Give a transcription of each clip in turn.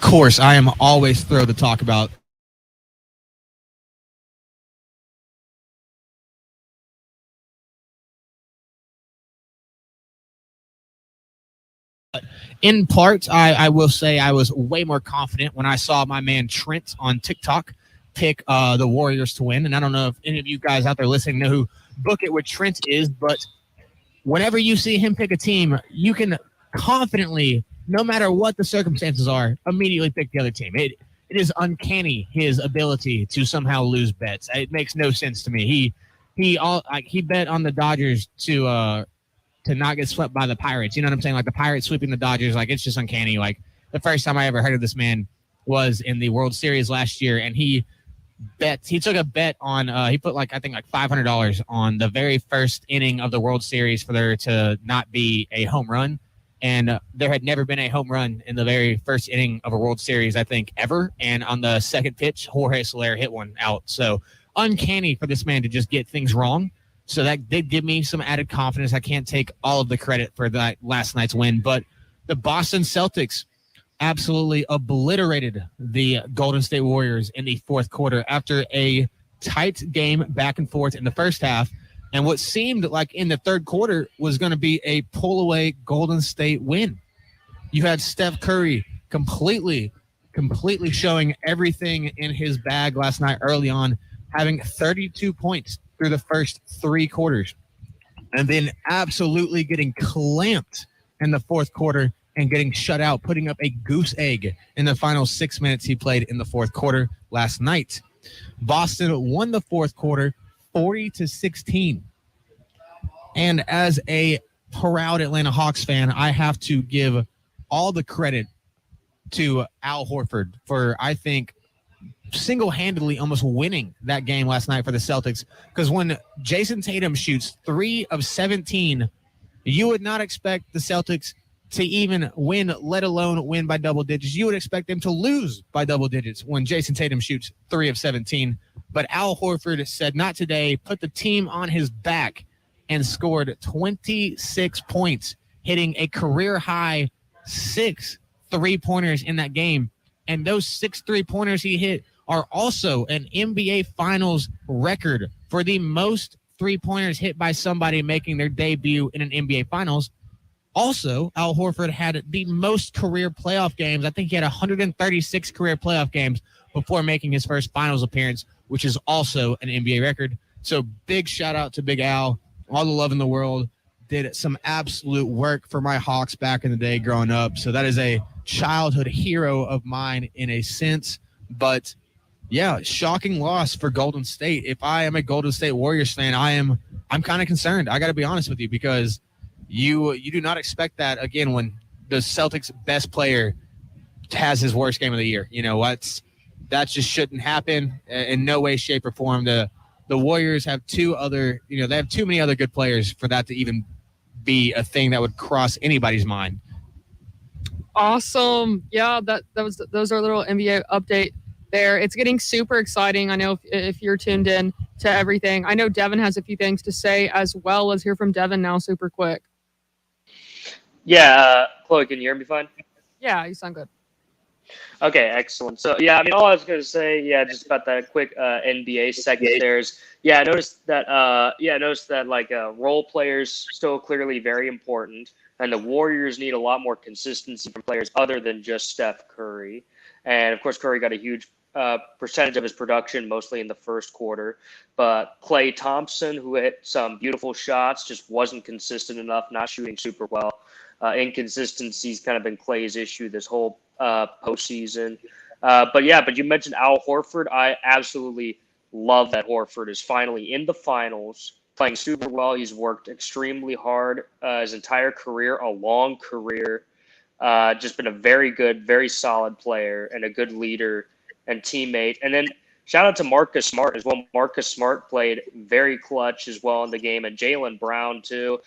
course, I am always thrilled to talk about in part, I will say I was way more confident when I saw my man Trent on TikTok pick the Warriors to win. And I don't know if any of you guys out there listening know who Book It with Trent is, but whenever you see him pick a team, you can confidently, no matter what the circumstances are, immediately pick the other team. It is uncanny his ability to somehow lose bets. It makes no sense to me. He bet on the Dodgers to not get swept by the Pirates. You know what I'm saying? Like the Pirates sweeping the Dodgers, like it's just uncanny. Like the first time I ever heard of this man was in the World Series last year, and he took a bet on he put like I think like $500 on the very first inning of the World Series for there to not be a home run. And there had never been a home run in the very first inning of a World Series, I think, ever. And on the second pitch, Jorge Soler hit one out. So uncanny for this man to just get things wrong. So that did give me some added confidence. I can't take all of the credit for that last night's win, but the Boston Celtics absolutely obliterated the Golden State Warriors in the fourth quarter after a tight game back and forth in the first half. And what seemed like in the third quarter was going to be a pull away Golden State win. You had Steph Curry completely showing everything in his bag last night early on, having 32 points through the first three quarters, and then absolutely getting clamped in the fourth quarter and getting shut out, putting up a goose egg in the final 6 minutes he played in the fourth quarter last night. Boston won the fourth quarter 40-16. And as a proud Atlanta Hawks fan, I have to give all the credit to Al Horford for, I think, single-handedly almost winning that game last night for the Celtics. Because when Jason Tatum shoots 3 of 17, you would not expect the Celtics to even win, let alone win by double digits. You would expect them to lose by double digits when Jason Tatum shoots 3 of 17. But Al Horford said, not today, put the team on his back and scored 26 points, hitting a career-high 6 three-pointers in that game. And those 6 three-pointers he hit are also an NBA Finals record for the most three-pointers hit by somebody making their debut in an NBA Finals. Also, Al Horford had the most career playoff games. I think he had 136 career playoff games before making his first Finals appearance, which is also an NBA record. So big shout out to Big Al. All the love in the world. Did some absolute work for my Hawks back in the day growing up. So that is a childhood hero of mine in a sense. But yeah, shocking loss for Golden State. If I am a Golden State Warriors fan, I'm kind of concerned. I got to be honest with you, because you do not expect that again when the Celtics' best player has his worst game of the year. You know what's that just shouldn't happen in no way, shape, or form. The Warriors have they have too many other good players for that to even be a thing that would cross anybody's mind. Awesome. Yeah, those are a little NBA update there. It's getting super exciting. I know if you're tuned in to everything. I know Devin has a few things to say as well. Let's hear from Devin now super quick. Yeah, Chloe, can you hear me fine? Yeah, you sound good. Okay, excellent. So, yeah, I mean, all I was going to say, yeah, just about that quick NBA segment there is, yeah, I noticed that like role players still clearly very important, and the Warriors need a lot more consistency from players other than just Steph Curry. And of course, Curry got a huge percentage of his production, mostly in the first quarter. But Klay Thompson, who hit some beautiful shots, just wasn't consistent enough, not shooting super well. Inconsistency's kind of been Klay's issue this whole postseason. But you mentioned Al Horford. I absolutely love that Horford is finally in the finals, playing super well. He's worked extremely hard his entire career, a long career. Just been a very good, very solid player and a good leader and teammate. And then shout out to Marcus Smart as well. Marcus Smart played very clutch as well in the game, and Jaylen Brown too.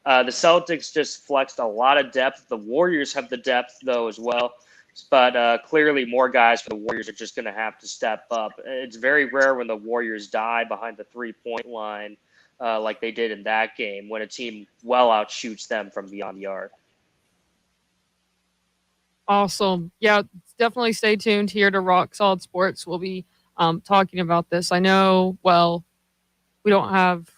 The Celtics just flexed a lot of depth. The Warriors have the depth, though, as well. But clearly more guys for the Warriors are just going to have to step up. It's very rare when the Warriors die behind the three-point line like they did in that game, when a team well outshoots them from beyond the arc. Awesome. Yeah, definitely stay tuned here to Rock Solid Sports. We'll be talking about this. I know, well, we don't have,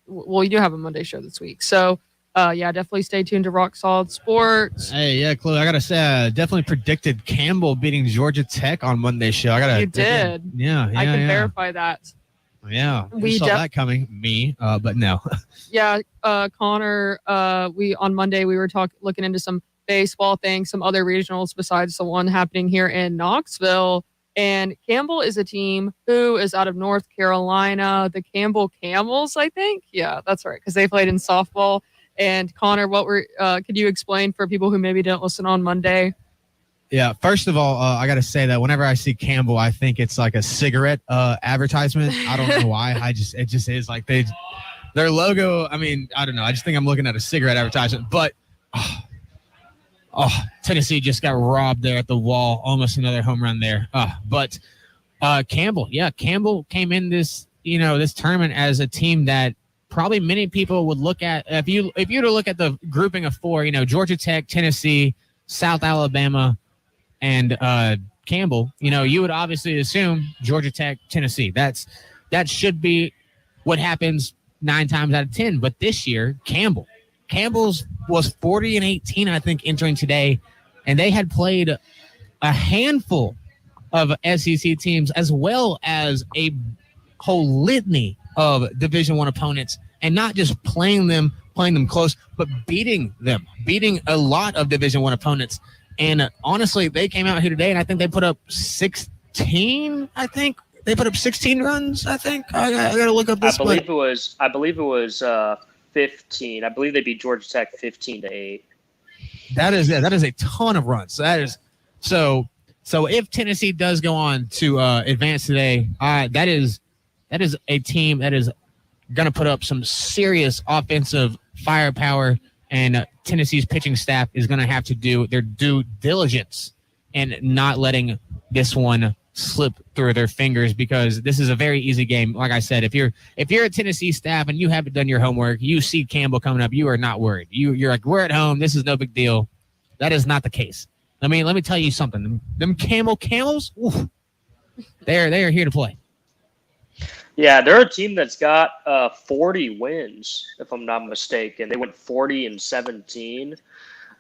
we do have a Monday show this week. So, yeah, definitely stay tuned to Rock Solid Sports. Hey, yeah, Chloe, I gotta say, I definitely predicted Campbell beating Georgia Tech on Monday's show. You did. Yeah, I can verify that. Yeah, We we saw that coming. Me, but no. Yeah, Connor, we on Monday we were looking into some baseball things, some other regionals besides the one happening here in Knoxville. And Campbell is a team who is out of North Carolina, the Campbell Camels, I think. Yeah, that's right, because they played in softball. And Connor, could you explain for people who maybe didn't listen on Monday? Yeah, first of all, I got to say that whenever I see Campbell, I think it's like a cigarette advertisement. I don't know why. It just is like their logo. I mean, I don't know. I just think I'm looking at a cigarette advertisement. But Tennessee just got robbed there at the wall. Almost another home run there. But Campbell came in this tournament as a team that probably many people would look at. If you were to look at the grouping of four, Georgia Tech, Tennessee, South Alabama, and Campbell, you would obviously assume Georgia Tech, Tennessee. That should be what happens 9 times out of 10. But this year, Campbell's was 40-18, I think, entering today, and they had played a handful of SEC teams as well as a whole litany of Division I opponents, and not just playing them close, but beating a lot of Division I opponents. And honestly, they came out here today, and I think they put up 16. I think they put up 16 runs. I think I got to look up this. I believe it was 15. I believe they beat Georgia Tech 15-8. That is a ton of runs. That is so. If Tennessee does go on to advance today, that is a team that is going to put up some serious offensive firepower. And Tennessee's pitching staff is going to have to do their due diligence and not letting this one slip through their fingers, because this is a very easy game. Like I said, if you're a Tennessee staff and you haven't done your homework, you see Campbell coming up, you are not worried. You're like, we're at home. This is no big deal. That is not the case. Let me tell you something. Them Camels, oof, they are here to play. Yeah, they're a team that's got 40 wins, if I'm not mistaken. They went 40-17.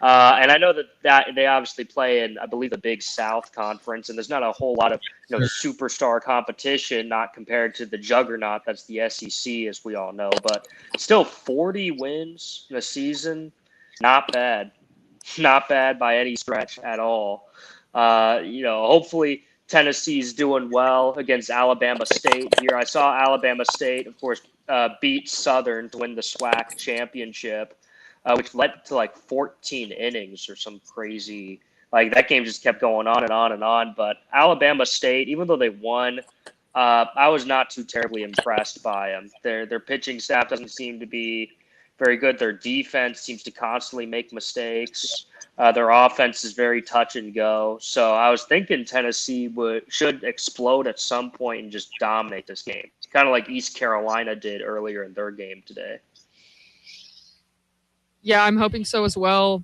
And I know that they obviously play in, I believe, the Big South Conference, and there's not a whole lot of superstar competition, not compared to the juggernaut that's the SEC, as we all know. But still, 40 wins in a season, not bad. Not bad by any stretch at all. Hopefully Tennessee's doing well against Alabama State here. I saw Alabama State, of course, beat Southern to win the SWAC championship, which led to like 14 innings or some crazy. Like, that game just kept going on and on and on. But Alabama State, even though they won, I was not too terribly impressed by them. Their pitching staff doesn't seem to be very good. Their defense seems to constantly make mistakes. Their offense is very touch and go. So I was thinking Tennessee should explode at some point and just dominate this game, kind of like East Carolina did earlier in their game today. Yeah, I'm hoping so as well.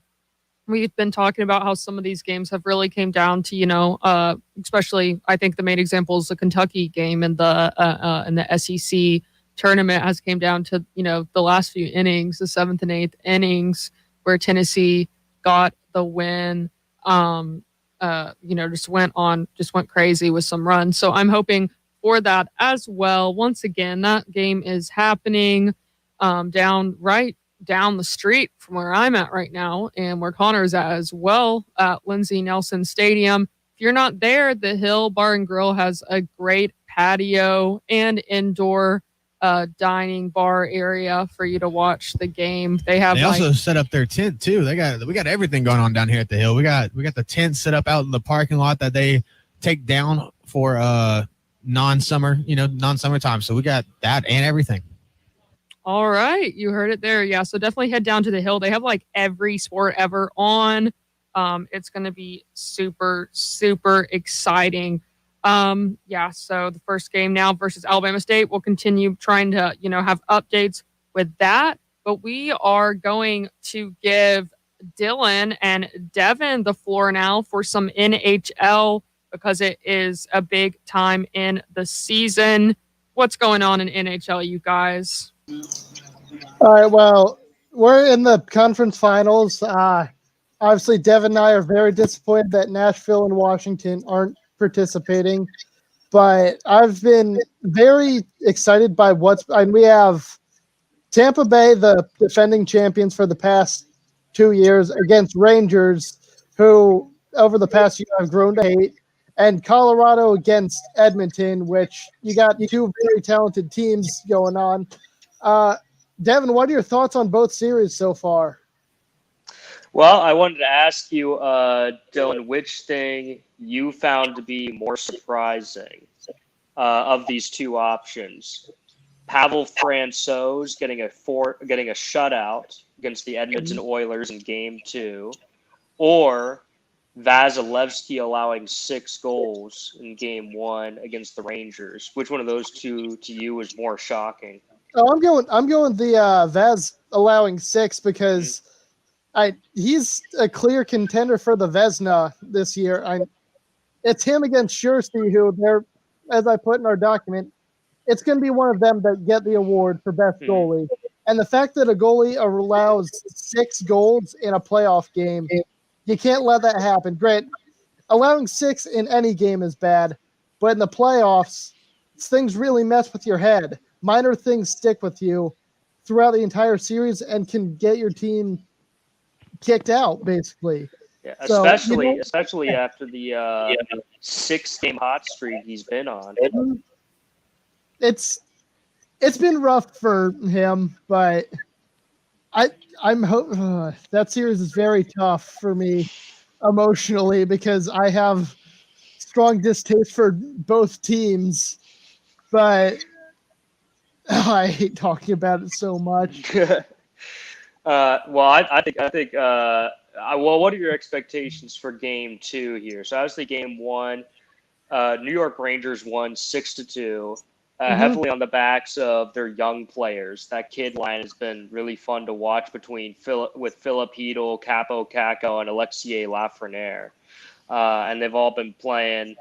We've been talking about how some of these games have really came down to, especially I think the main example is the Kentucky game and the SEC tournament has came down to, the last few innings, the 7th and 8th innings, where Tennessee got the win, just went crazy with some runs. So I'm hoping for that as well. Once again, that game is happening right down the street from where I'm at right now and where Connor's at as well, at Lindsey Nelson Stadium. If you're not there, the Hill Bar and Grill has a great patio and indoor dining bar area for you to watch the game. They also set up their tent too. We got everything going on down here at the Hill. We got the tent set up out in the parking lot that they take down for non-summer time. So we got that and everything. All right, you heard it there. Yeah, so definitely head down to the Hill. They have like every sport ever on. It's going to be super, super exciting. So the first game now versus Alabama State. We'll continue trying to, have updates with that. But we are going to give Dylan and Devin the floor now for some NHL because it is a big time in the season. What's going on in NHL, you guys? All right, well, we're in the conference finals. Obviously, Devin and I are very disappointed that Nashville and Washington aren't participating, but I've been very excited by we have Tampa Bay, the defending champions for the past 2 years, against Rangers, who over the past year have grown to hate, and Colorado against Edmonton, which you got two very talented teams going on. Devin, what are your thoughts on both series so far? Well, I wanted to ask you, Dylan, which thing you found to be more surprising of these two options? Pavel Francouz getting a shutout against the Edmonton Oilers in Game 2, or Vasilevsky allowing 6 goals in Game 1 against the Rangers. Which one of those two to you was more shocking? Oh, I'm going the Vaz allowing 6 because he's a clear contender for the Vezina this year. It's him against Shersty, who they're, as I put in our document, it's going to be one of them that get the award for best goalie. And the fact that a goalie allows 6 goals in a playoff game, you can't let that happen. Grant, allowing 6 in any game is bad, but in the playoffs, things really mess with your head. Minor things stick with you throughout the entire series and can get your team kicked out, basically. Yeah, especially after the 6-game hot streak he's been on. It's been rough for him, but I'm that series is very tough for me emotionally because I have strong distaste for both teams, but I hate talking about it so much. I think. What are your expectations for Game 2 here? So obviously, Game 1, New York Rangers won 6-2, heavily on the backs of their young players. That kid line has been really fun to watch with Philip Hedl, Capo Caco, and Alexei Lafreniere, and they've all been playing.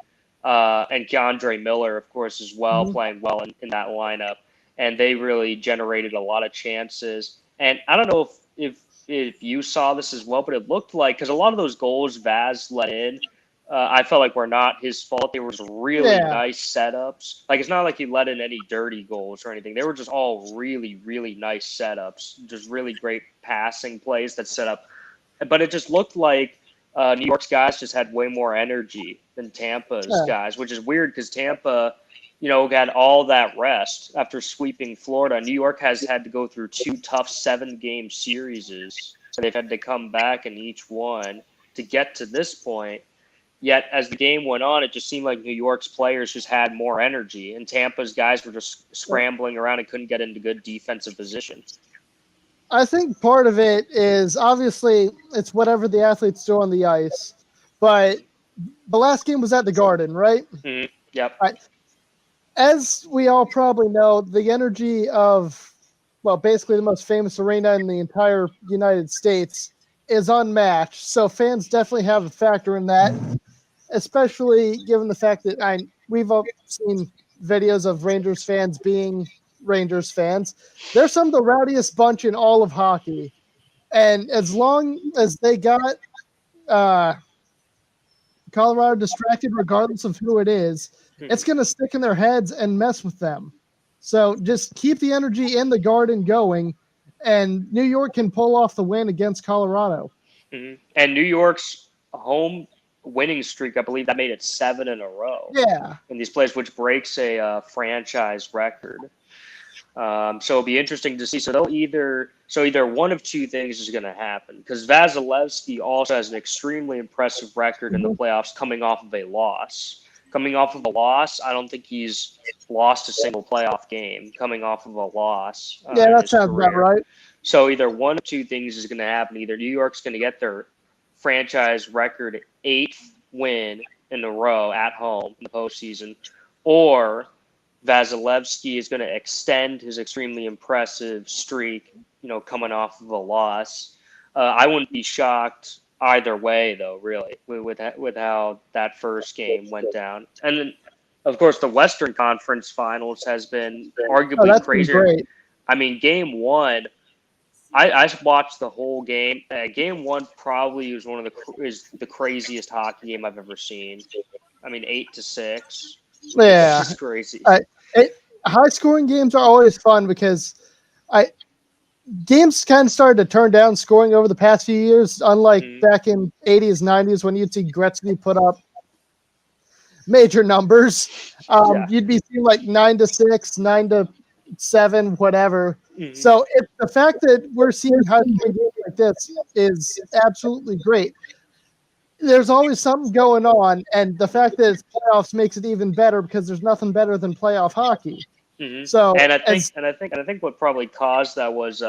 And Keandre Miller, of course, as well, playing well in that lineup. And they really generated a lot of chances. And I don't know if you saw this as well, but it looked like, because a lot of those goals Vaz let in, I felt like were not his fault. They were just really nice setups. Like, it's not like he let in any dirty goals or anything. They were just all really, really nice setups, just really great passing plays that set up. But it just looked like New York's guys just had way more energy than Tampa's guys, which is weird because Tampa, got all that rest after sweeping Florida. New York has had to go through 2 tough 7-game series. So they've had to come back in each one to get to this point. Yet as the game went on, it just seemed like New York's players just had more energy, and Tampa's guys were just scrambling around and couldn't get into good defensive position. I think part of it is obviously it's whatever the athletes do on the ice, but the last game was at the Garden, right? Mm-hmm. Yep. As we all probably know, the energy of, basically the most famous arena in the entire United States is unmatched. So fans definitely have a factor in that, especially given the fact that we've all seen videos of Rangers fans being Rangers fans. They're some of the rowdiest bunch in all of hockey. And as long as they got Colorado distracted, regardless of who it is, it's going to stick in their heads and mess with them. So just keep the energy in the Garden going, and New York can pull off the win against Colorado. Mm-hmm. And New York's home winning streak, I believe that made it 7 in a row. Yeah. In these plays, which breaks a franchise record. So it'll be interesting to see. So either one of two things is going to happen, because Vasilevsky also has an extremely impressive record in the playoffs coming off of a loss. I don't think he's lost a single playoff game coming off of a loss. Yeah, that sounds about right. So either one of two things is going to happen. Either New York's going to get their franchise record 8th win in a row at home in the postseason, or Vasilevsky is going to extend his extremely impressive streak, coming off of a loss. I wouldn't be shocked either way, though. Really, with how that first game went down, and then of course the Western Conference Finals has been Oh, arguably that's been crazier. great. I mean, Game One. I watched the whole game. Game one probably was is the craziest hockey game I've ever seen. I mean, 8-6. Yeah. It's just crazy. High scoring games are always fun because games kind of started to turn down scoring over the past few years, unlike back in 80s, 90s when you'd see Gretzky put up major numbers. You'd be seeing like 9-6, 9-7, whatever. So the fact that we're seeing high scoring games like this is absolutely great. There's always something going on, and the fact that it's playoffs makes it even better because there's nothing better than playoff hockey. So, and I think what probably caused that was,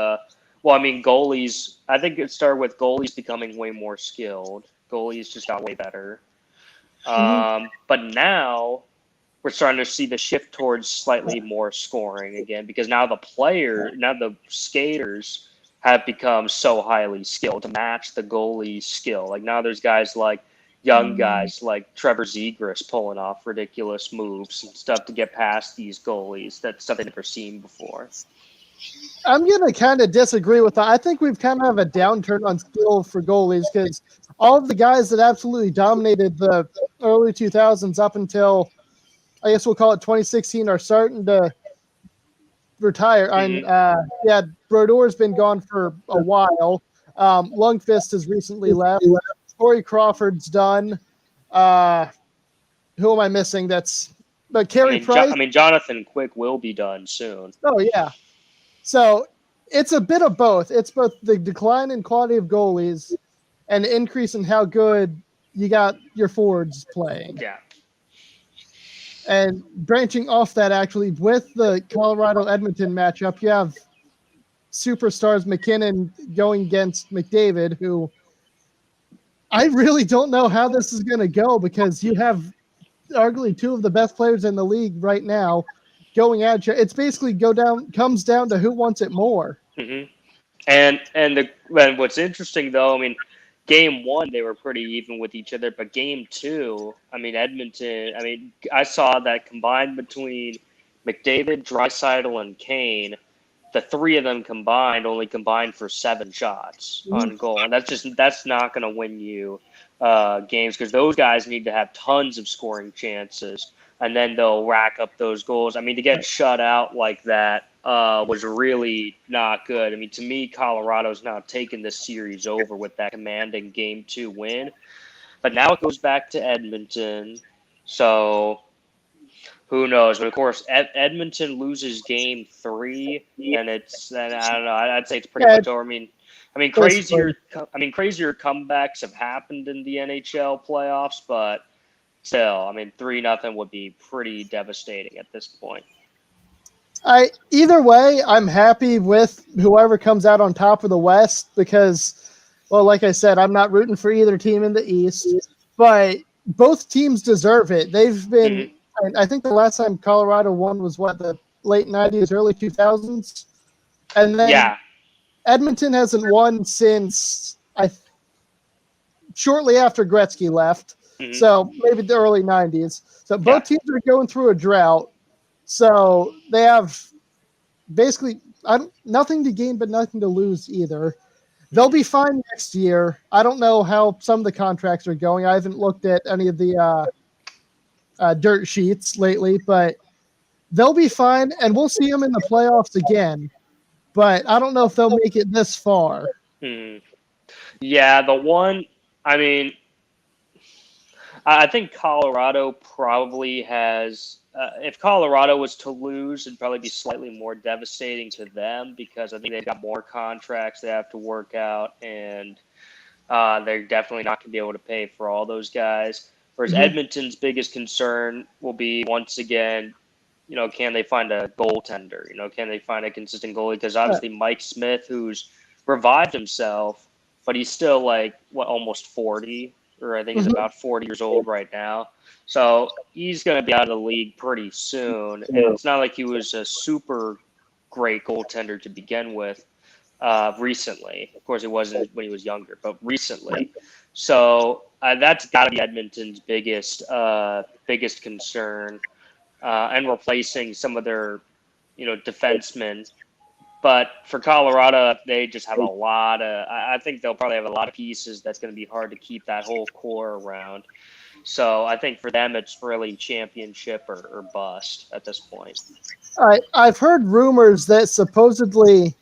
goalies. I think it started with goalies becoming way more skilled. Goalies just got way better. But now we're starting to see the shift towards slightly more scoring again because now the skaters have become so highly skilled to match the goalie's skill. Like now there's guys like young guys like Trevor Zegras pulling off ridiculous moves and stuff to get past these goalies. That's stuff they've never seen before. I'm going to kind of disagree with that. I think we've kind of have a downturn on skill for goalies because all of the guys that absolutely dominated the early 2000s up until, I guess we'll call it 2016, are starting to retire. Brodor's been gone for a while. Lundqvist has recently left. Corey Crawford's done. Who am I missing? But Carey Price. Jonathan Quick will be done soon. Oh yeah. So it's a bit of both. It's both the decline in quality of goalies and the increase in how good you got your forwards playing. Yeah. And branching off that, actually, with the Colorado-Edmonton matchup, you have superstars McKinnon going against McDavid, who I really don't know how this is going to go because you have arguably two of the best players in the league right now going at you. It's basically comes down to who wants it more. And what's interesting, though, Game one, they were pretty even with each other, but Game two, Edmonton, I saw that combined between McDavid, Draisaitl, and Kane, the three of them only combined for 7 shots on goal. And that's not going to win you games because those guys need to have tons of scoring chances, and then they'll rack up those goals. To get shut out like that was really not good. To me, Colorado's now taken this series over with that commanding Game 2 win. But now it goes back to Edmonton. So who knows? But of course, Edmonton loses Game 3, and I don't know. I'd say it's pretty much over. Crazier comebacks have happened in the NHL playoffs, but still, 3-0 would be pretty devastating at this point. Either way, I'm happy with whoever comes out on top of the West because, well, like I said, I'm not rooting for either team in the East, but both teams deserve it. They've been, I think the last time Colorado won was the late 90s, early 2000s. And then Edmonton hasn't won since shortly after Gretzky left. So maybe the early 90s. So both teams are going through a drought. So they have basically nothing to gain but nothing to lose either. They'll be fine next year. I don't know how some of the contracts are going. I haven't looked at any of the dirt sheets lately, but they'll be fine, and we'll see them in the playoffs again. But I don't know if they'll make it this far. Yeah, I think Colorado probably has if Colorado was to lose, it'd probably be slightly more devastating to them because I think they've got more contracts they have to work out, and they're definitely not going to be able to pay for all those guys. Whereas Edmonton's biggest concern will be, once again, can they find a goaltender? Can they find a consistent goalie? Because obviously Mike Smith, who's revived himself, but he's still almost 40, or I think he's about 40 years old right now. So he's going to be out of the league pretty soon. And it's not like he was a super great goaltender to begin with. recently. Of course, it wasn't when he was younger, but recently. So that's got to be Edmonton's biggest concern, and replacing some of their defensemen. But for Colorado, they just have a lot of. I think they'll probably have a lot of pieces that's going to be hard to keep that whole core around. So I think for them, it's really championship or bust at this point. I've heard rumors that supposedly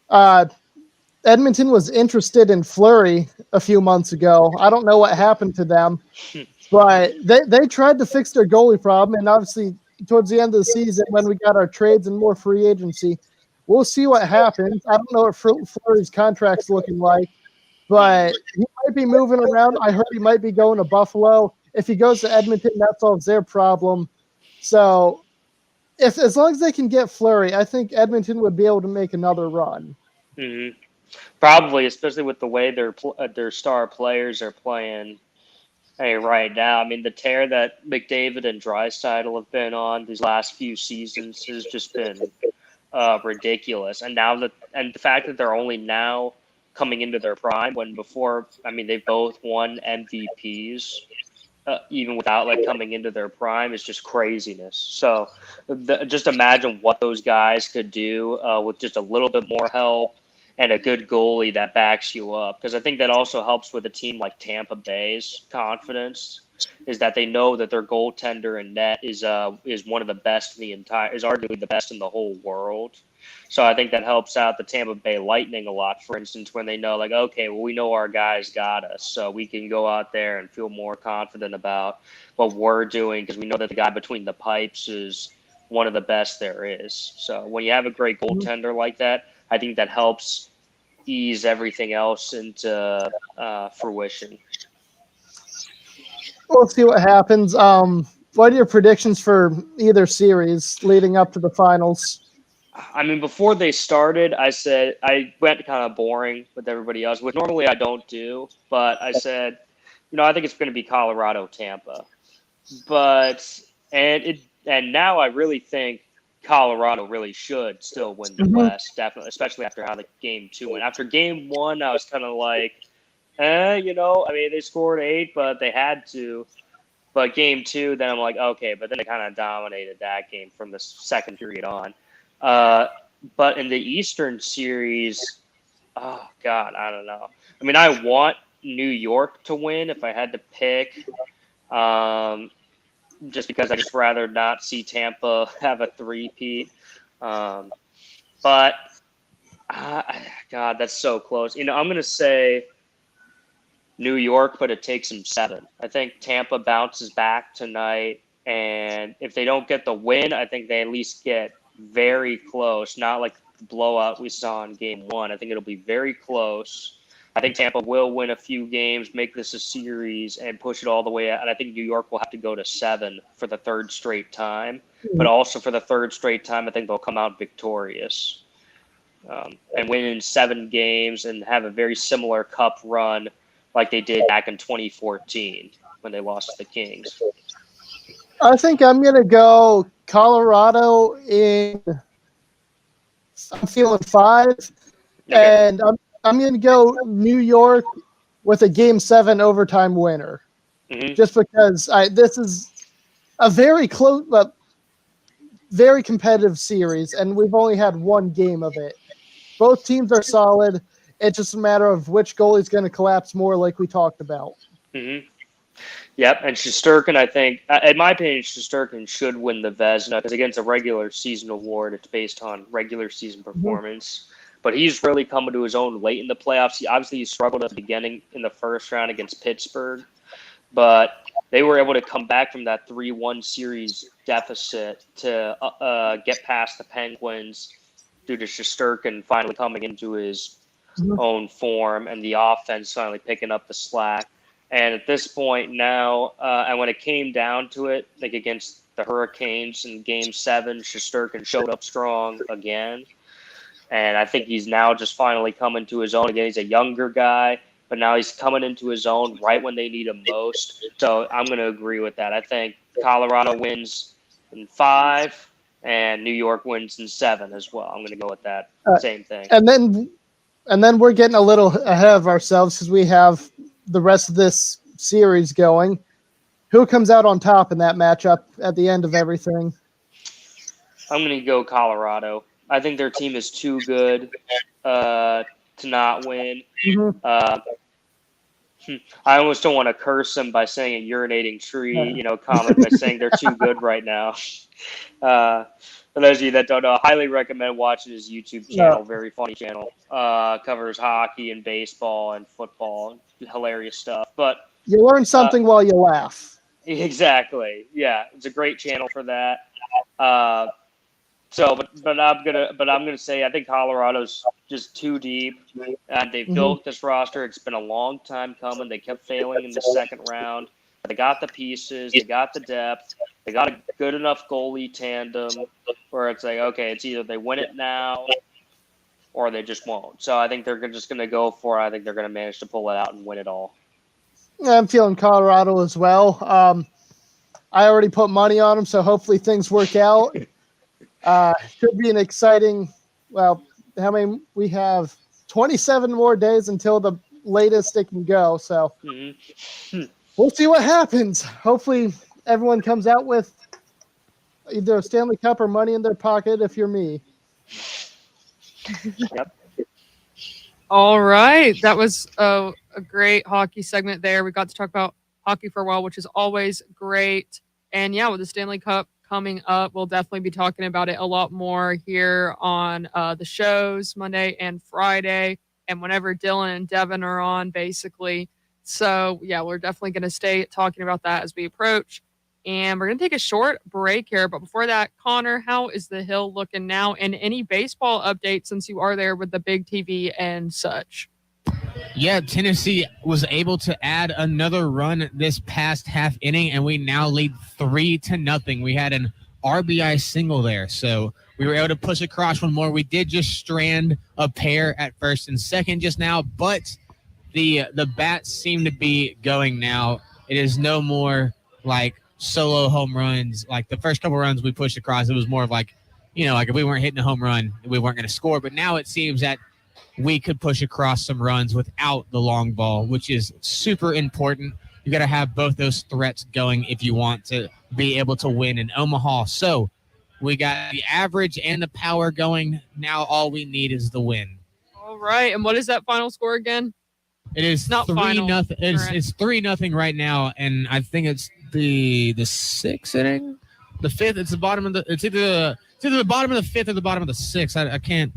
Edmonton was interested in Fleury a few months ago. I don't know what happened to them, but they tried to fix their goalie problem. And obviously, towards the end of the season, when we got our trades and more free agency, we'll see what happens. I don't know what Fleury's contract's looking like, but he might be moving around. I heard he might be going to Buffalo. If he goes to Edmonton, that solves their problem. So, as long as they can get Fleury, I think Edmonton would be able to make another run. Mm-hmm. Probably, especially with the way their star players are playing right now. I mean, the tear that McDavid and Draisaitl have been on these last few seasons has just been ridiculous. And the fact that they're only now coming into their prime, when before, I mean, they both won MVPs. Even without coming into their prime, is just craziness. So just imagine what those guys could do with just a little bit more help and a good goalie that backs you up. Because I think that also helps with a team like Tampa Bay's confidence, is that they know that their goaltender and net is one of the best is arguably the best in the whole world. So I think that helps out the Tampa Bay Lightning a lot, for instance, when they know, okay, well, we know our guys got us, so we can go out there and feel more confident about what we're doing because we know that the guy between the pipes is one of the best there is. So when you have a great goaltender like that, I think that helps ease everything else into fruition. We'll see what happens. What are your predictions for either series leading up to the finals? I mean, before they started, I said I went kind of boring with everybody else, which normally I don't do. But I said, I think it's going to be Colorado, Tampa. And now I really think Colorado really should still win the West, definitely, especially after how the game 2 went. After game 1, I was kind of like, I mean, they scored 8, but they had to. But game 2, then I'm like, okay, but then they kind of dominated that game from the second period on. But in the Eastern Series, oh God, I don't know. I mean, I want New York to win if I had to pick, just because I just rather not see Tampa have a three-peat. But God, that's so close. I'm going to say New York, but it takes them 7. I think Tampa bounces back tonight, and if they don't get the win, I think they at least get very close, not like the blowout we saw in game 1. I think it'll be very close. I think Tampa will win a few games, make this a series, and push it all the way out. And I think New York will have to go to 7 for the 3rd straight time. But also for the 3rd straight time, I think they'll come out victorious and win in 7 games and have a very similar cup run like they did back in 2014 when they lost to the Kings. I think I'm going to go Colorado I'm feeling 5. Okay. And I'm going to go New York with a game 7 overtime winner. Just because this is a very close, but very competitive series, and we've only had 1 game of it. Both teams are solid. It's just a matter of which goalie's going to collapse more, like we talked about. Yep, and Shesterkin, I think, in my opinion, Shesterkin should win the Vezina because, again, it's a regular season award. It's based on regular season performance. But he's really coming to his own late in the playoffs. He struggled at the beginning in the first round against Pittsburgh. But they were able to come back from that 3-1 series deficit to get past the Penguins due to Shesterkin finally coming into his own form and the offense finally picking up the slack. And at this point now, and when it came down to it, like against the Hurricanes in Game 7, Shesterkin showed up strong again. And I think he's now just finally coming to his own again. He's a younger guy, but now he's coming into his own right when they need him most. So I'm going to agree with that. I think Colorado wins in 5, and New York wins in 7 as well. I'm going to go with that same thing. And then we're getting a little ahead of ourselves because we have the rest of this series going. Who comes out on top in that matchup at the end of everything? I'm going to go Colorado. I think their team is too good to not win. Mm-hmm. I almost don't want to curse them by saying a urinating tree, comment by saying they're too good right now. For those of you that don't know, I highly recommend watching his YouTube channel. Very funny channel. Covers hockey and baseball and football. Hilarious stuff. But you learn something while you laugh. Exactly. Yeah, it's a great channel for that. But I'm gonna say I think Colorado's just too deep. They've built this roster. It's been a long time coming. They kept failing in the second round. They got the pieces. They got the depth. They got a good enough goalie tandem where it's like, okay, it's either they win it now or they just won't. So I think they're just going to go for it. I think they're going to manage to pull it out and win it all. I'm feeling Colorado as well. I already put money on them, so hopefully things work out. Should be an exciting, how many? We have 27 more days until the latest it can go. So we'll see what happens. Hopefully everyone comes out with either a Stanley Cup or money in their pocket if you're me. Yep. All right. That was a great hockey segment there. We got to talk about hockey for a while, which is always great. And yeah, with the Stanley Cup coming up, we'll definitely be talking about it a lot more here on the shows Monday and Friday, and whenever Dylan and Devin are on, basically. So yeah, we're definitely going to stay talking about that as we approach. And we're going to take a short break here. But before that, Connor, how is the Hill looking now? And any baseball updates since you are there with the big TV and such? Yeah, Tennessee was able to add another run this past half inning, and we now lead 3-0. We had an RBI single there, so we were able to push across one more. We did just strand a pair at first and second just now, but the bats seem to be going now. It is no more like solo home runs. Like the first couple runs we pushed across, it was more of like, like if we weren't hitting a home run, we weren't going to score. But now it seems that we could push across some runs without the long ball, which is super important. You got to have both those threats going if you want to be able to win in Omaha. So we got the average and the power going. Now all we need is the win. All right. And what is that final score again? It is not 3-0. It's 3-0 right now, and I think it's the sixth inning, the fifth. It's the bottom of the. It's either the bottom of the fifth or the bottom of the sixth. I can't.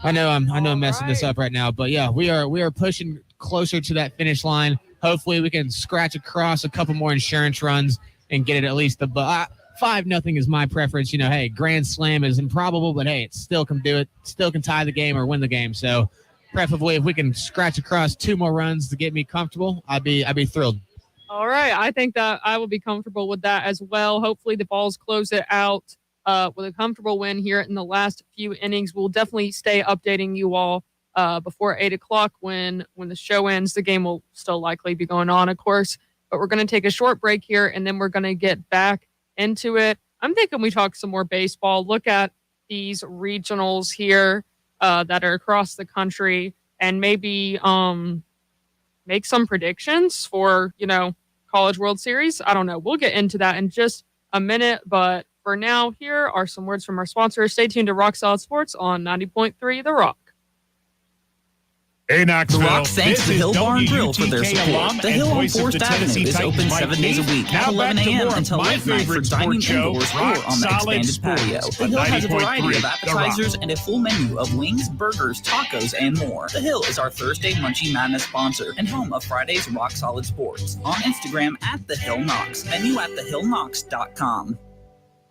I know I'm messing this up right now, but yeah, we are pushing closer to that finish line. Hopefully, we can scratch across a couple more insurance runs and get it at least 5-0 is my preference. Hey, grand slam is improbable, but hey, it still can do it. Still can tie the game or win the game. So, preferably, if we can scratch across 2 more runs to get me comfortable, I'd be thrilled. All right, I think that I will be comfortable with that as well. Hopefully, the Balls close it out with a comfortable win here in the last few innings. We'll definitely stay updating you all before 8 o'clock when the show ends. The game will still likely be going on, of course, but we're going to take a short break here, and then we're going to get back into it. I'm thinking we talk some more baseball, look at these regionals here that are across the country, and maybe make some predictions for, College World Series. I don't know. We'll get into that in just a minute, but for now, here are some words from our sponsors. Stay tuned to Rock Solid Sports on 90.3 The Rock. Hey, Knoxville. The Rock thanks the Hill Bar and Grill for their support. The Hill on 4th Avenue is open 7 days a week at 11 a.m. until late night for dining indoors or on the expanded patio. The Hill has a variety of appetizers and a full menu of wings, burgers, tacos, and more. The Hill is our Thursday Munchie Madness sponsor and home of Friday's Rock Solid Sports. On Instagram at The Hill Knox. Menu at thehillknox.com.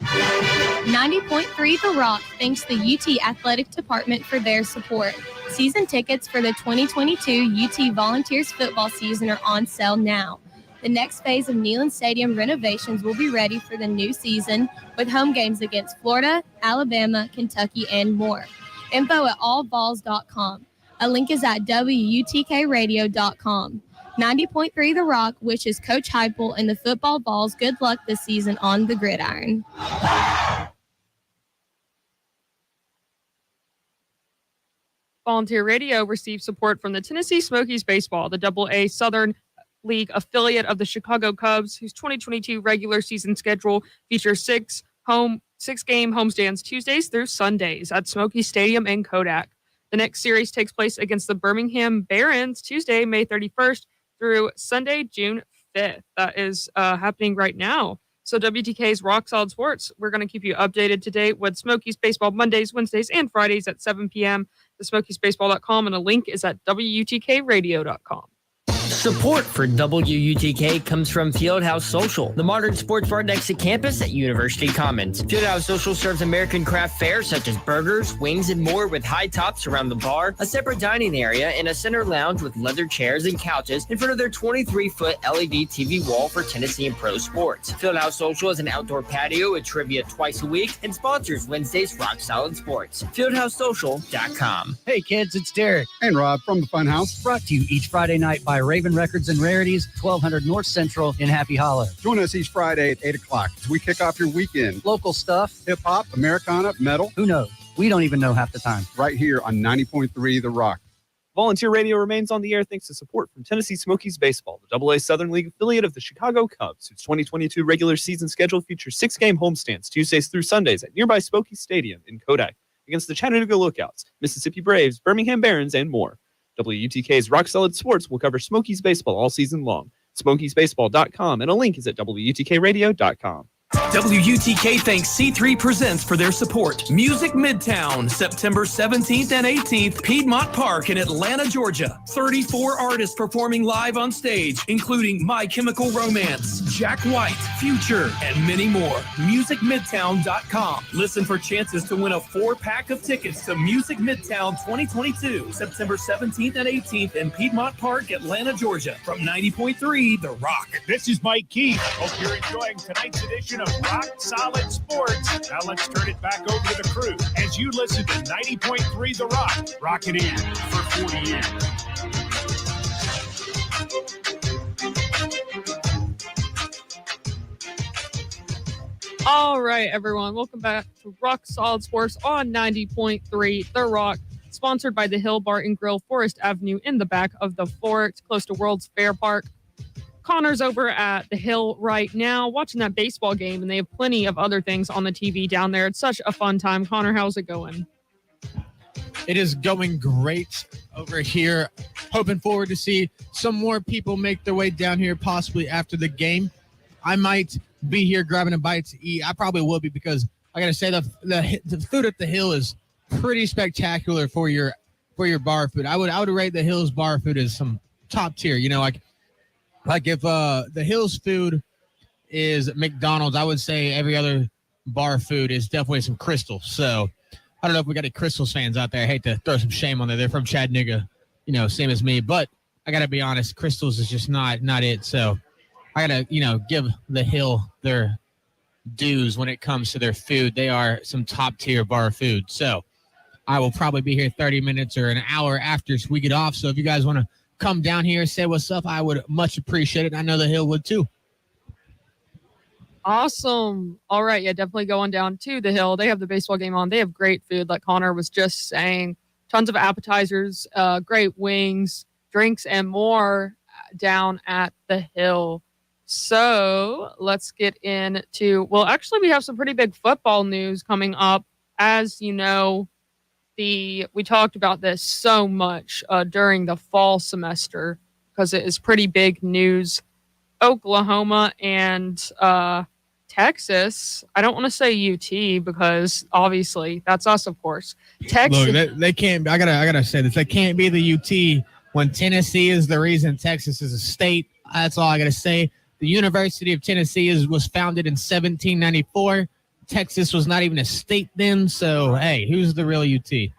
90.3 The Rock thanks the UT Athletic Department for their support. Season tickets for the 2022 UT Volunteers football season are on sale now. The next phase of Neyland Stadium renovations will be ready for the new season with home games against Florida, Alabama, Kentucky, and more. Info at allballs.com. A link is at WUTKradio.com. 90.3 The Rock wishes Coach Heupel and the football Balls good luck this season on the gridiron. Volunteer Radio receives support from the Tennessee Smokies Baseball, the AA Southern League affiliate of the Chicago Cubs, whose 2022 regular season schedule features 6-game homestands Tuesdays through Sundays at Smoky Stadium in Kodak. The next series takes place against the Birmingham Barons Tuesday, May 31st through Sunday, June 5th. That is happening right now. So WTK's Rock Solid Sports, we're going to keep you updated to date with Smokies Baseball Mondays, Wednesdays, and Fridays at 7 p.m. The SmokiesBaseball.com, and a link is at WUTKRadio.com. Support for WUTK comes from Fieldhouse Social, the modern sports bar next to campus at University Commons. Fieldhouse Social serves American craft fare such as burgers, wings, and more with high tops around the bar, a separate dining area, and a center lounge with leather chairs and couches in front of their 23-foot LED TV wall for Tennessee and pro sports. Fieldhouse Social has an outdoor patio with trivia twice a week and sponsors Wednesday's Rock Solid Sports. FieldhouseSocial.com. Hey kids, it's Derek And Rob from the Funhouse. brought to you each Friday night by Raven Records and Rarities, 1200 North Central in Happy Hollow. Join us each Friday at 8 o'clock as we kick off your weekend. Local stuff, Hip-hop, Americana, metal, who knows? We don't even know half the time. right here on 90.3 The Rock. Volunteer Radio remains on the air thanks to support from Tennessee Smokies Baseball, the AA Southern League affiliate of the Chicago Cubs, whose 2022 regular season schedule features 6-game homestands Tuesdays through Sundays at nearby Smoky Stadium in Kodak against the Chattanooga Lookouts, Mississippi Braves, Birmingham Barons, and more. WUTK's Rock Solid Sports will cover Smokies baseball all season long. SmokiesBaseball.com, and a link is at WUTKRadio.com. WUTK thanks C3 Presents for their support. Music Midtown, September 17th and 18th, Piedmont Park in Atlanta, Georgia. 34 artists performing live on stage, including My Chemical Romance, Jack White, Future, and many more. MusicMidtown.com. Listen for chances to win a 4-pack of tickets to Music Midtown 2022, September 17th and 18th in Piedmont Park, Atlanta, Georgia. From 90.3 The Rock. This is Mike Keith. Hope you're enjoying tonight's edition of Rock Solid Sports. Now let's turn it back over to the crew as you listen to 90.3 The Rock. Rock it in for 40 years. All right, everyone. Welcome back to Rock Solid Sports on 90.3 The Rock, sponsored by the Hill Bar and Grill, Forest Avenue in the back of the fort, close to World's Fair Park. Connor's over at the Hill right now watching that baseball game, and they have plenty of other things on the TV down there. It's such a fun time. Connor, how's it going? It is going great over here. Hoping forward to see some more people make their way down here, possibly after the game. I might be here grabbing a bite to eat. I probably will be, because I got to say the food at the Hill is pretty spectacular for your bar food. I would rate the Hill's bar food as some top tier. You know, like if the Hills food is McDonald's, I would say every other bar food is definitely some Crystals. So I don't know if we got any Crystals fans out there. I hate to throw some shame on them. They're from Chattanooga, you know, same as me. But I got to be honest, Crystals is just not it. So I got to, give the Hill their dues when it comes to their food. They are some top tier bar food. So I will probably be here 30 minutes or an hour after we get off. So if you guys want to come down here, say what's up, I would much appreciate it. I know the Hill would too. Awesome. All right. Yeah, definitely going down to the Hill. They have the baseball game on. They have great food, like Connor was just saying. Tons of appetizers, great wings, drinks, and more down at the Hill. So let's get into, well, actually, we have some pretty big football news coming up. As you know, we talked about this so much during the fall semester because it is pretty big news. Oklahoma and Texas. I don't want to say UT because obviously that's us, of course. Texas. Look, they can't. I gotta say this. They can't be the UT when Tennessee is the reason Texas is a state. That's all I gotta say. The University of Tennessee was founded in 1794. Texas was not even a state then. So, hey, who's the real UT?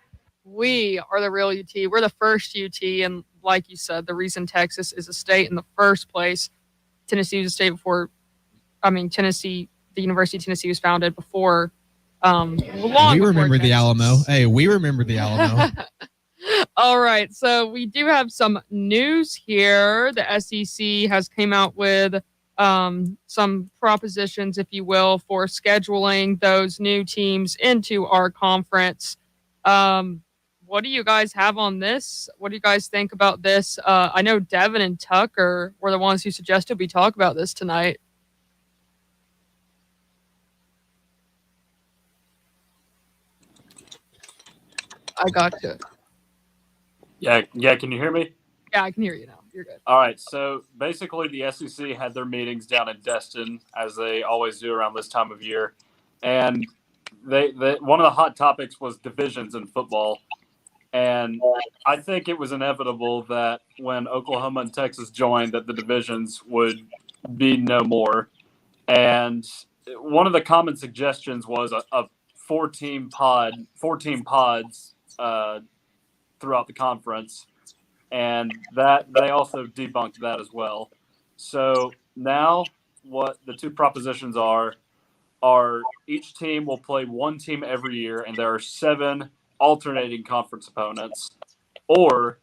We are the real UT. We're the first UT. And like you said, the reason Texas is a state in the first place, Tennessee was a state before, Tennessee, the University of Tennessee was founded before. We remember the Alamo. Hey, we remember the Alamo. All right. So we do have some news here. The SEC has came out with some propositions, if you will, for scheduling those new teams into our conference. What what do you guys have on this? What do you guys think about this? I know Devin and Tucker were the ones who suggested we talk about this tonight. I got you. Yeah. Can you hear me? Yeah, I can hear you now. You're good. All right. So basically, the SEC had their meetings down in Destin, as they always do around this time of year, and they one of the hot topics was divisions in football. And I think it was inevitable that when Oklahoma and Texas joined, that the divisions would be no more. And one of the common suggestions was a 14 pods throughout the conference, and that they also debunked that as well. So now what the two propositions are each team will play one team every year, and there are 7 alternating conference opponents, or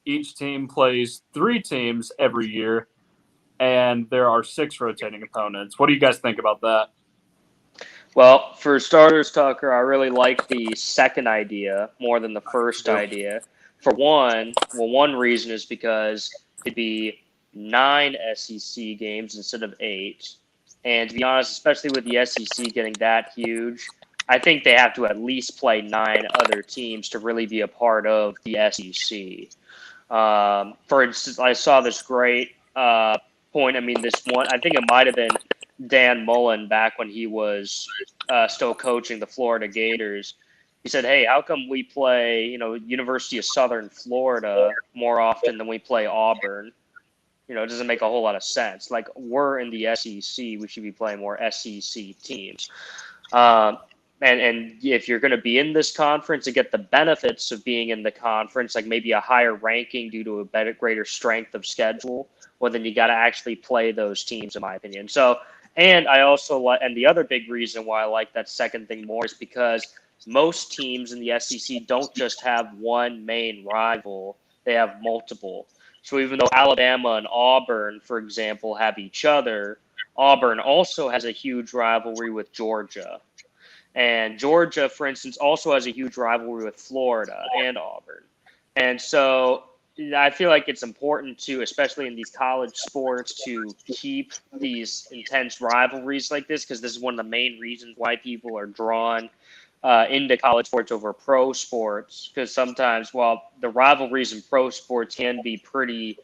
each team plays 3 teams every year, and there are 6 rotating opponents. What do you guys think about that? Well, for starters, Tucker, I really like the second idea more than the first idea. For one reason is because it'd be 9 SEC games instead of 8. And to be honest, especially with the SEC getting that huge, I think they have to at least play 9 other teams to really be a part of the SEC. For instance, I saw this great point. I mean, this one, I think it might have been Dan Mullen back when he was still coaching the Florida Gators. He said, hey, how come we play, University of Southern Florida more often than we play Auburn? It doesn't make a whole lot of sense. Like, we're in the SEC. We should be playing more SEC teams. And if you're going to be in this conference and get the benefits of being in the conference, like maybe a higher ranking due to a greater strength of schedule, well, then you got to actually play those teams, in my opinion. So, and I also like, and the other big reason why I like that second thing more is because most teams in the SEC don't just have one main rival; they have multiple. So even though Alabama and Auburn, for example, have each other, Auburn also has a huge rivalry with Georgia. And Georgia, for instance, also has a huge rivalry with Florida and Auburn. And so I feel like it's important to, especially in these college sports, to keep these intense rivalries like this, because this is one of the main reasons why people are drawn into college sports over pro sports, because sometimes while the rivalries in pro sports can be pretty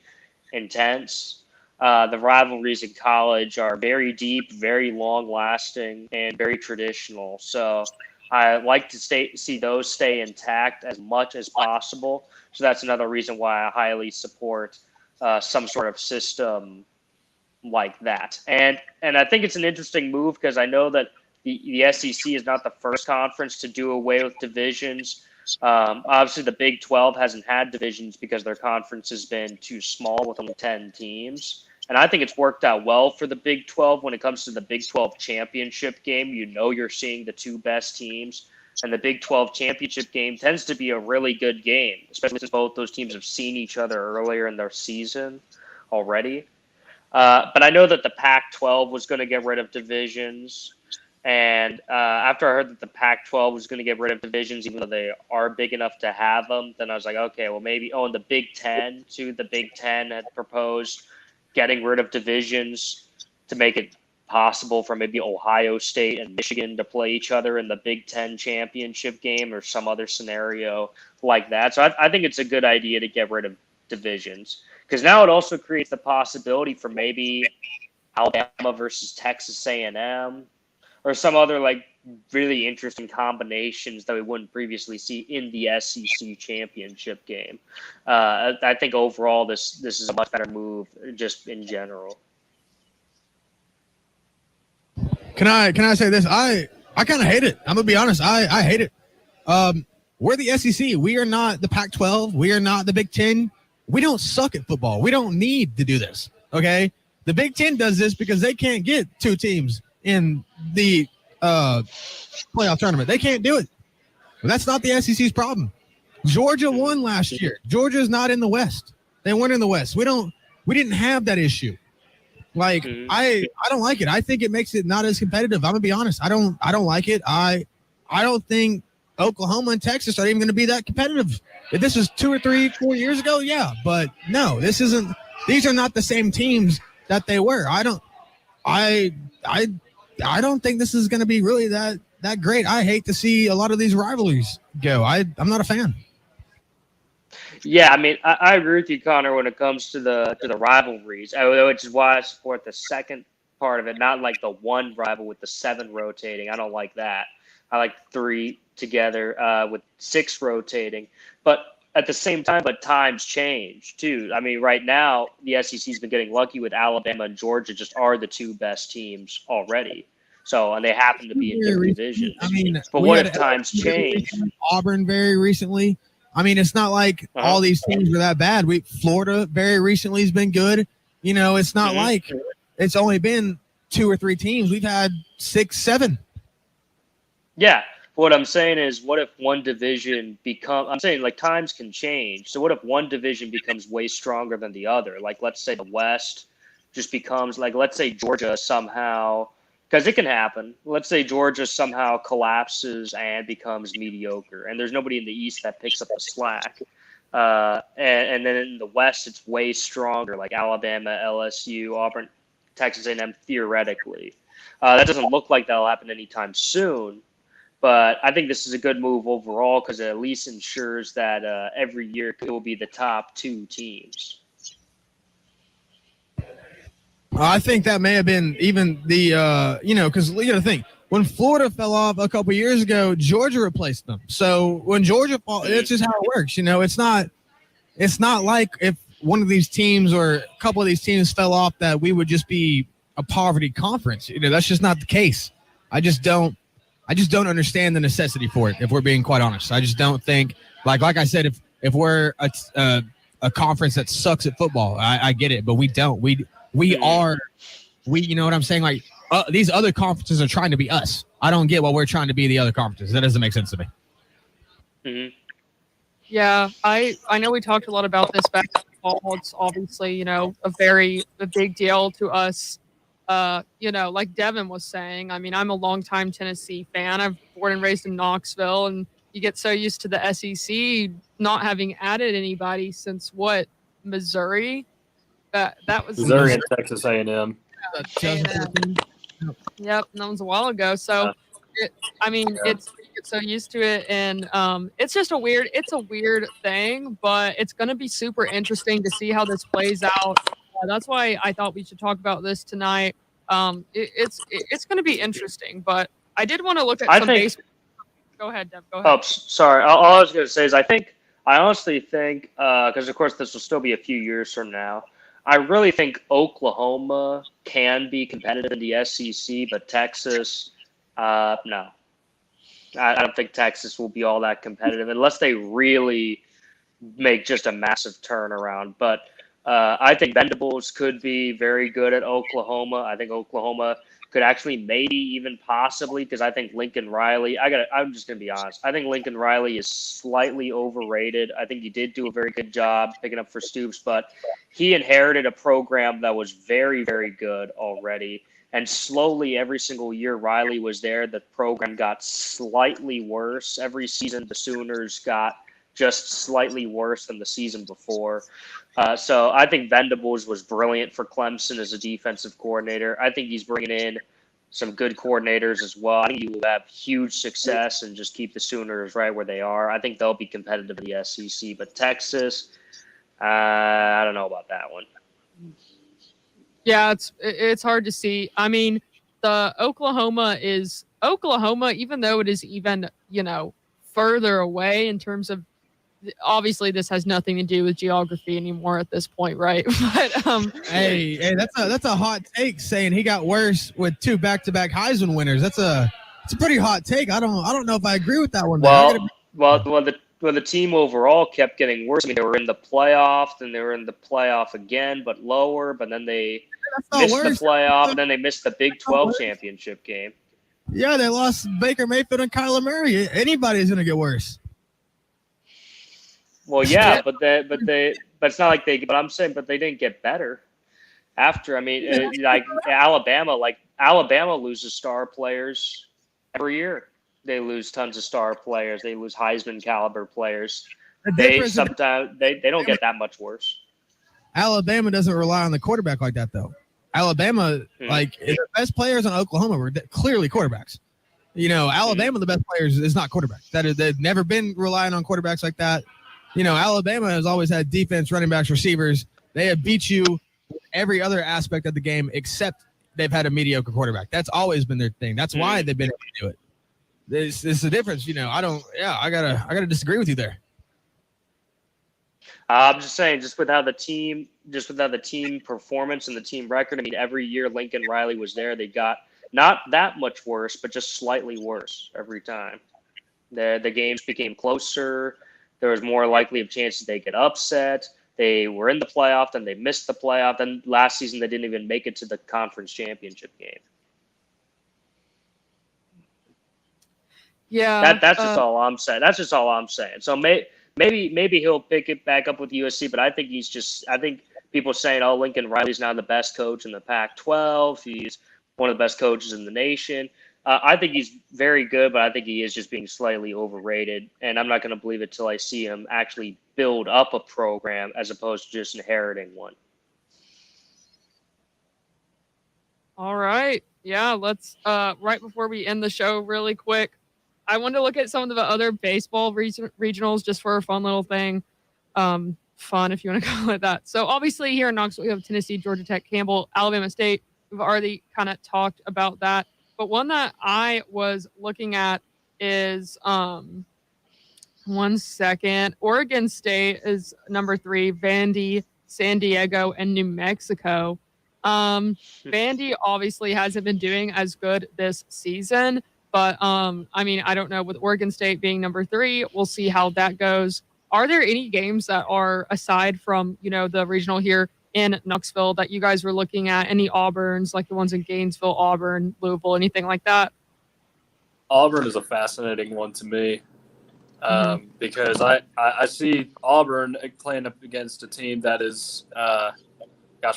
intense, the rivalries in college are very deep, very long-lasting, and very traditional. So I like to see those stay intact as much as possible. So that's another reason why I highly support some sort of system like that. And I think it's an interesting move because I know that the SEC is not the first conference to do away with divisions. Obviously, the Big 12 hasn't had divisions because their conference has been too small with only 10 teams. And I think it's worked out well for the Big 12 when it comes to the Big 12 championship game. You're seeing the 2 best teams. And the Big 12 championship game tends to be a really good game, especially since both those teams have seen each other earlier in their season already. But I know that the Pac-12 was going to get rid of divisions. And after I heard that the Pac-12 was going to get rid of divisions, even though they are big enough to have them, then I was like, okay, well, maybe. Oh, and the Big Ten, too. The Big Ten had proposed getting rid of divisions to make it possible for maybe Ohio State and Michigan to play each other in the Big Ten championship game or some other scenario like that. So I think it's a good idea to get rid of divisions, because now it also creates the possibility for maybe Alabama versus Texas A&M or some other like really interesting combinations that we wouldn't previously see in the SEC championship game. I think overall this is a much better move just in general. Can I say this? I kind of hate it. I'm gonna be honest. I hate it. We're the SEC. We are not the Pac-12. We are not the Big Ten. We don't suck at football. We don't need to do this. Okay. The Big Ten does this because they can't get 2 teams in the playoff tournament. They can't do it. But that's not the SEC's problem. Georgia won last year. Georgia's not in the West. They weren't in the West. We didn't have that issue. Like, I don't like it. I think it makes it not as competitive. I'm gonna be honest. I don't like it. I don't think Oklahoma and Texas aren't even going to be that competitive. If this was 2 or 3, 4 years ago, yeah, but no, this isn't. These are not the same teams that they were. I don't think this is going to be really that great. I hate to see a lot of these rivalries go. I'm not a fan. Yeah, I mean, I agree with you, Connor, when it comes to the rivalries, which is why I support the second part of it, not like the one rival with the 7 rotating. I don't like that. I like 3 together with 6 rotating. But at the same time, times change too. I mean, right now, the SEC's been getting lucky with Alabama and Georgia just are the 2 best teams already. So, and they happen to be in different divisions. I mean, but what if times change? Auburn very recently. I mean, it's not like all these teams were that bad. Florida very recently has been good. You know, it's not like it's only been 2 or 3 teams. We've had 6, 7. Yeah. What I'm saying is, what if one division I'm saying like times can change. So what if one division becomes way stronger than the other? Like, let's say the West just becomes like, let's say Georgia somehow, because it can happen. Let's say Georgia somehow collapses and becomes mediocre, and there's nobody in the East that picks up the slack. And then in the West, it's way stronger, like Alabama, LSU, Auburn, Texas A&M, theoretically. That doesn't look like that'll happen anytime soon. But I think this is a good move overall because it at least ensures that every year it will be the top 2 teams. I think that may have been even the, because you got to think, when Florida fell off a couple years ago, Georgia replaced them. So when Georgia falls, it's just how it works. You know, it's not like if one of these teams or a couple of these teams fell off that we would just be a poverty conference. You know, that's just not the case. I just don't understand the necessity for it, if we're being quite honest. I just don't think, like I said, if we're a conference that sucks at football, I get it, but we don't. We you know what I'm saying? Like these other conferences are trying to be us. I don't get what we're trying to be the other conferences. That doesn't make sense to me. Mm-hmm. Yeah, I know we talked a lot about this back in the fall. It's obviously, you know, a big deal to us. You know, like Devin was saying, I mean, I'm a longtime Tennessee fan. I'm born and raised in Knoxville, and you get so used to the SEC not having added anybody since Missouri. That was Missouri and Texas A&M. Yep, that was a while ago. So, it's so used to it, and it's just a weird thing, but it's going to be super interesting to see how this plays out. That's why I thought we should talk about this tonight. It's going to be interesting, but I did want to look at some baseball. Go ahead, Dev. Go ahead. Oh, sorry. All I was going to say is I honestly think, because of course this will still be a few years from now, I really think Oklahoma can be competitive in the SEC, but Texas, no. I don't think Texas will be all that competitive unless they really make just a massive turnaround. But I think Venables could be very good at Oklahoma. I think Oklahoma could actually maybe even possibly, because I think Lincoln Riley, I'm just going to be honest. I think Lincoln Riley is slightly overrated. I think he did do a very good job picking up for Stoops, but he inherited a program that was very, very good already. And slowly, every single year Riley was there, the program got slightly worse. Every season, the Sooners got just slightly worse than the season before. So I think Venables was brilliant for Clemson as a defensive coordinator. I think he's bringing in some good coordinators as well. I think he will have huge success and just keep the Sooners right where they are. I think they'll be competitive in the SEC. But Texas, I don't know about that one. Yeah, it's hard to see. I mean, the Oklahoma, even though it is even, further away in terms of, obviously this has nothing to do with geography anymore at this point, right? But hey, that's a hot take saying he got worse with 2 back-to-back Heisman winners. That's a pretty hot take. I don't know if I agree with that one. Well, the team overall kept getting worse. I mean, they were in the playoff, then they were in the playoff again, but lower. But then they missed the playoff, and then they missed the Big 12 championship game. Yeah, they lost Baker Mayfield and Kyler Murray. Anybody's going to get worse. Well, yeah, but it's not like but I'm saying, but they didn't get better after. I mean, Alabama loses star players every year. They lose tons of star players. They lose Heisman caliber players. The They difference is sometimes they don't get that much worse. Alabama doesn't rely on the quarterback like that, though. Alabama, like the best players in Oklahoma were clearly quarterbacks. You know, Alabama, the best players is not quarterbacks. They've never been relying on quarterbacks like that. You know, Alabama has always had defense, running backs, receivers. They have beat you with every other aspect of the game except they've had a mediocre quarterback. That's always been their thing. That's why they've been able to do it. This is the difference. You know, I gotta disagree with you there. I'm just saying, just with how the team performance and the team record. I mean, every year Lincoln Riley was there, they got not that much worse, but just slightly worse every time. The games became closer. There was more likely of chances they get upset. They were in the playoff, then they missed the playoff. Then last season they didn't even make it to the conference championship game. Yeah, That's just all I'm saying. That's just all I'm saying. So maybe he'll pick it back up with USC, but I think people saying, oh, Lincoln Riley's now the best coach in the Pac-12. He's one of the best coaches in the nation. I think he's very good, but I think he is just being slightly overrated. And I'm not going to believe it till I see him actually build up a program as opposed to just inheriting one. All right. Yeah, let's right before we end the show really quick, I wanted to look at some of the other baseball regionals just for a fun little thing. Fun, if you want to call it that. So obviously here in Knoxville, we have Tennessee, Georgia Tech, Campbell, Alabama State. We've already kind of talked about that. But one that I was looking at is, 1 second, Oregon State is number 3, Vandy, San Diego, and New Mexico. Vandy obviously hasn't been doing as good this season, but I mean, I don't know, with Oregon State being number 3, we'll see how that goes. Are there any games that are, aside from, you know, the regional here in Knoxville, that you guys were looking at? Any Auburns, like the ones in Gainesville, Auburn, Louisville, anything like that? Auburn is a fascinating one to me because I see Auburn playing up against a team that is,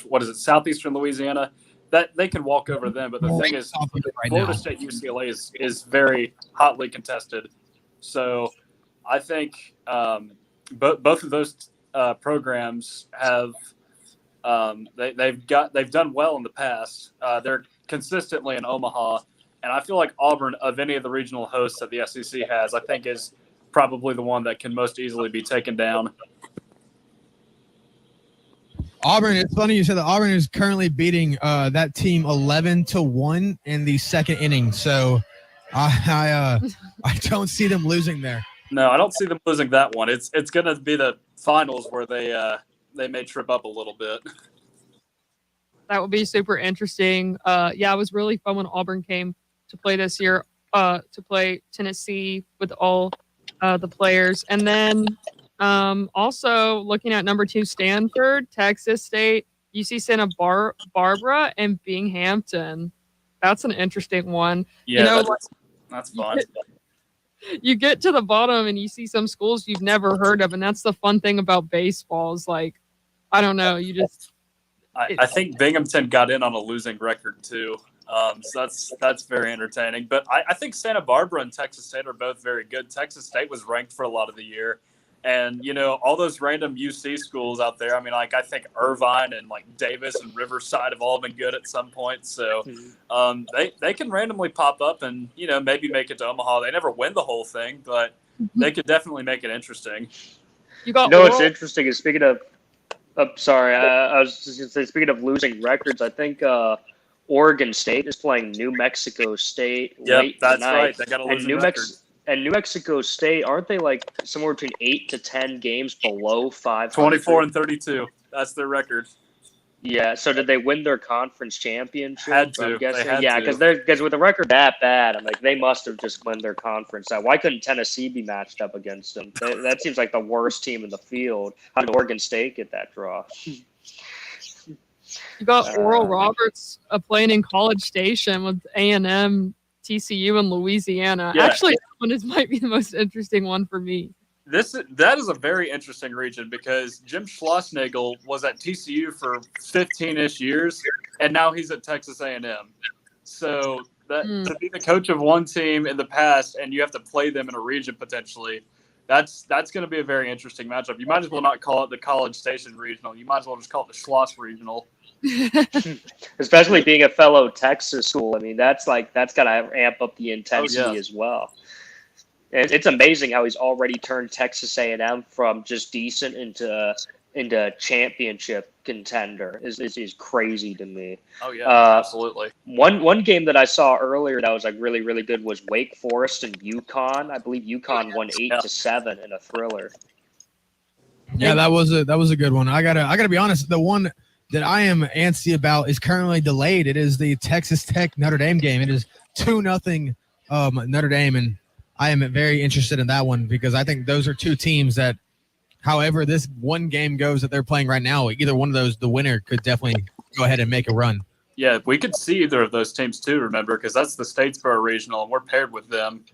what is it, Southeastern Louisiana? That they can walk over them, but the thing is, Florida State UCLA is very hotly contested. So I think both of those programs have they've done well in the past. They're consistently in Omaha, and I feel like Auburn, of any of the regional hosts that the SEC has, I think is probably the one that can most easily be taken down. Auburn, it's funny you said that. Auburn is currently beating that team 11-1 in the second inning. So I don't see them losing there. No, I don't see them losing that one. It's going to be the finals where they may trip up a little bit. That would be super interesting. Yeah, it was really fun when Auburn came to play this year, to play Tennessee with all the players. And then also looking at number 2, Stanford, Texas State, UC Santa Barbara, and Binghamton. That's an interesting one. Yeah, you know, that's fun. You get to the bottom and you see some schools you've never heard of, and that's the fun thing about baseball is, like, I don't know, you just... I think Binghamton got in on a losing record too. So that's very entertaining. But I think Santa Barbara and Texas State are both very good. Texas State was ranked for a lot of the year. And, you know, all those random UC schools out there, I mean, like, I think Irvine and, like, Davis and Riverside have all been good at some point. So they can randomly pop up and, you know, maybe make it to Omaha. They never win the whole thing, but they could definitely make it interesting. What's interesting is, speaking of I was just going to say, speaking of losing records, I think Oregon State is playing New Mexico State late that's tonight. right. They got a losing record. And New Mexico State, aren't they like somewhere between 8 to 10 games below 500? 24-32. That's their record. Yeah. So did they win their conference championship? Had to. I'm guessing. They had yeah, to. because with a record that bad, I'm like, they must have just won their conference. Why couldn't Tennessee be matched up against them? That seems like the worst team in the field. How did Oregon State get that draw? You got Oral Roberts playing in College Station with A&M, TCU, and Louisiana. Yeah. Actually, that one might be the most interesting one for me. That is a very interesting region because Jim Schlossnagle was at TCU for 15-ish years, and now he's at Texas A&M. So To be the coach of one team in the past, and you have to play them in a region potentially. That's going to be a very interesting matchup. You might as well not call it the College Station Regional. You might as well just call it the Schloss Regional. Especially being a fellow Texas school. I mean, that's got to amp up the intensity as well. And it's amazing how he's already turned Texas A&M from just decent into championship contender. Is crazy to me. Oh yeah, absolutely. One game that I saw earlier that was like really, really good was Wake Forest and UConn. I believe UConn won 8-7 in a thriller. Yeah, that was a good one. I gotta be honest. The one that I am antsy about is currently delayed. It is the Texas Tech Notre Dame game. It is 2-0 Notre Dame, and I am very interested in that one because I think those are two teams that, however this one game goes that they're playing right now, either one of those, the winner could definitely go ahead and make a run. Yeah, we could see either of those teams too, remember, because that's the Statesboro Regional, and we're paired with them.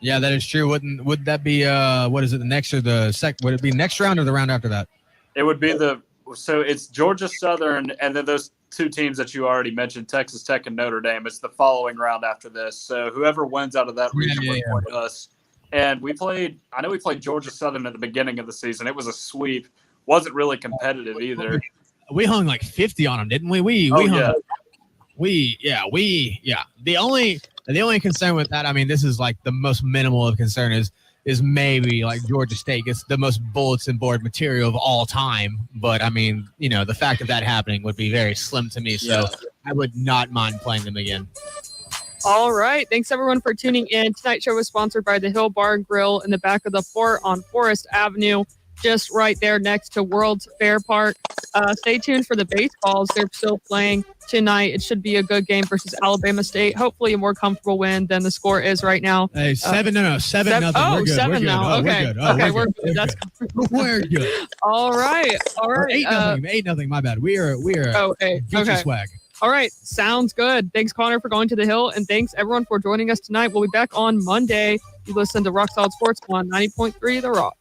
Yeah, that is true. Would that be what is it, the next or the second? Would it be next round or the round after that? It would be so it's Georgia Southern, and then those two teams that you already mentioned, Texas Tech and Notre Dame. It's the following round after this. So whoever wins out of that region would play us. And I know we played Georgia Southern at the beginning of the season. It was a sweep. Wasn't really competitive either. We hung like 50 on them, didn't we? The only concern with that, I mean, this is like the most minimal of concern is maybe like Georgia State gets the most bulletin board material of all time. But I mean, the fact of that happening would be very slim to me. So I would not mind playing them again. All right. Thanks, everyone, for tuning in. Tonight's show was sponsored by the Hill Bar and Grill in the back of the fort on Forest Avenue, just right there next to World's Fair Park. Stay tuned for the baseballs. They're still playing tonight. It should be a good game versus Alabama State. Hopefully a more comfortable win than the score is right now. Hey, 7-0. Oh, we're good. 7 We're good. now. Oh, Okay. we're good. That's we're good. All right. 8-0. My bad. We are Gucci swag. All right. Sounds good. Thanks, Connor, for going to the Hill. And thanks, everyone, for joining us tonight. We'll be back on Monday. You listen to Rock Solid Sports on 90.3 The Rock.